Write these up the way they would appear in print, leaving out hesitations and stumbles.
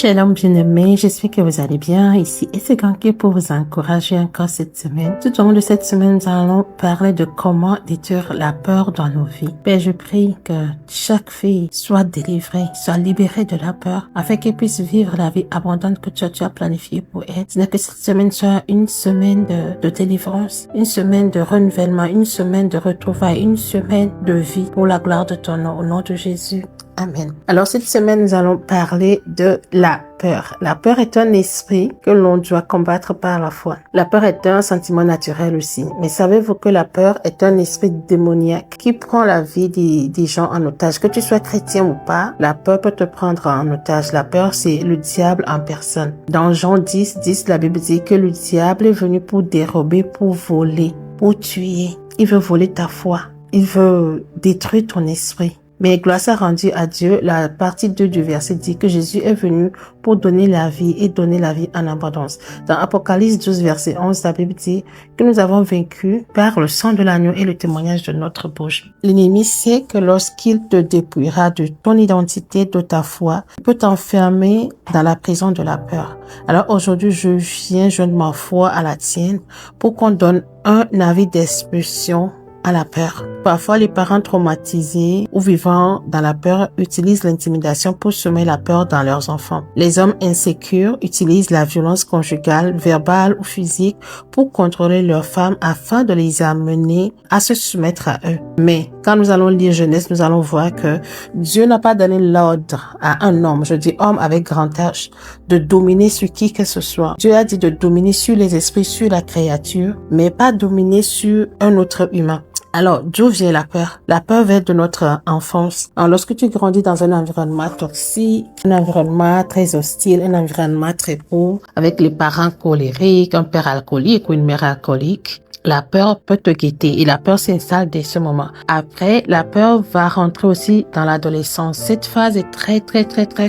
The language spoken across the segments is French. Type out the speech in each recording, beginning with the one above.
Shalom bien-aimés, j'espère que vous allez bien. Ici Esseganké pour vous encourager encore cette semaine. Tout au long de cette semaine, nous allons parler de comment détruire la peur dans nos vies. Père, je prie que chaque fille soit délivrée, soit libérée de la peur, afin qu'elle puisse vivre la vie abondante que tu as planifiée pour elle. Ce n'est que cette semaine soit une semaine de délivrance, une semaine de renouvellement, une semaine de retrouvailles, une semaine de vie pour la gloire de ton nom. Au nom de Jésus. Amen. Alors cette semaine, nous allons parler de la peur. La peur est un esprit que l'on doit combattre par la foi. La peur est un sentiment naturel aussi. Mais savez-vous que la peur est un esprit démoniaque qui prend la vie des gens en otage? Que tu sois chrétien ou pas, la peur peut te prendre en otage. La peur, c'est le diable en personne. Dans Jean 10, la Bible dit que le diable est venu pour dérober, pour voler, pour tuer. Il veut voler ta foi. Il veut détruire ton esprit. Mais gloire soit rendue à Dieu, la partie 2 du verset dit que Jésus est venu pour donner la vie et donner la vie en abondance. Dans Apocalypse 12, verset 11, la Bible dit que nous avons vaincu par le sang de l'agneau et le témoignage de notre bouche. L'ennemi sait que lorsqu'il te dépouillera de ton identité, de ta foi, il peut t'enfermer dans la prison de la peur. Alors aujourd'hui, je viens joindre ma foi à la tienne pour qu'on donne un avis d'expulsion à la peur. Parfois, les parents traumatisés ou vivant dans la peur utilisent l'intimidation pour semer la peur dans leurs enfants. Les hommes insécures utilisent la violence conjugale, verbale ou physique pour contrôler leurs femmes afin de les amener à se soumettre à eux. Mais quand nous allons lire Genèse, nous allons voir que Dieu n'a pas donné l'ordre à un homme, je dis homme avec grand H, de dominer sur qui que ce soit. Dieu a dit de dominer sur les esprits, sur la créature, mais pas dominer sur un autre humain. Alors, d'où vient la peur? La peur vient de notre enfance. Alors, lorsque tu grandis dans un environnement toxique, un environnement très hostile, un environnement très pauvre, avec les parents colériques, un père alcoolique ou une mère alcoolique, la peur peut te guetter et la peur s'installe dès ce moment. Après, la peur va rentrer aussi dans l'adolescence. Cette phase est très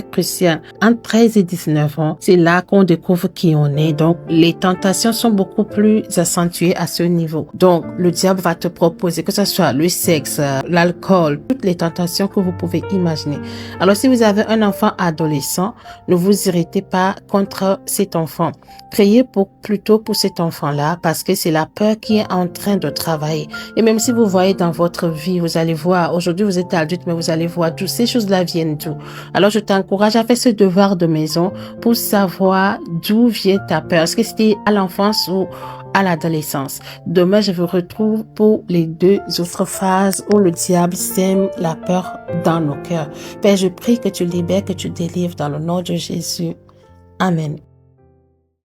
cruciale. Entre 13 et 19 ans, c'est là qu'on découvre qui on est. Donc, les tentations sont beaucoup plus accentuées à ce niveau. Donc, le diable va te proposer que ce soit le sexe, l'alcool, toutes les tentations que vous pouvez imaginer. Alors, si vous avez un enfant adolescent, ne vous irritez pas contre cet enfant. Priez plutôt pour cet enfant-là parce que c'est la peur qui est en train de travailler. Et même si vous voyez dans votre vie, vous allez voir, aujourd'hui vous êtes adulte, mais vous allez voir d'où ces choses-là viennent d'où. Alors je t'encourage à faire ce devoir de maison pour savoir d'où vient ta peur. Est-ce que c'était à l'enfance ou à l'adolescence? Demain, je vous retrouve pour les deux autres phases où le diable sème la peur dans nos cœurs. Père, je prie que tu libères, que tu délivres dans le nom de Jésus. Amen.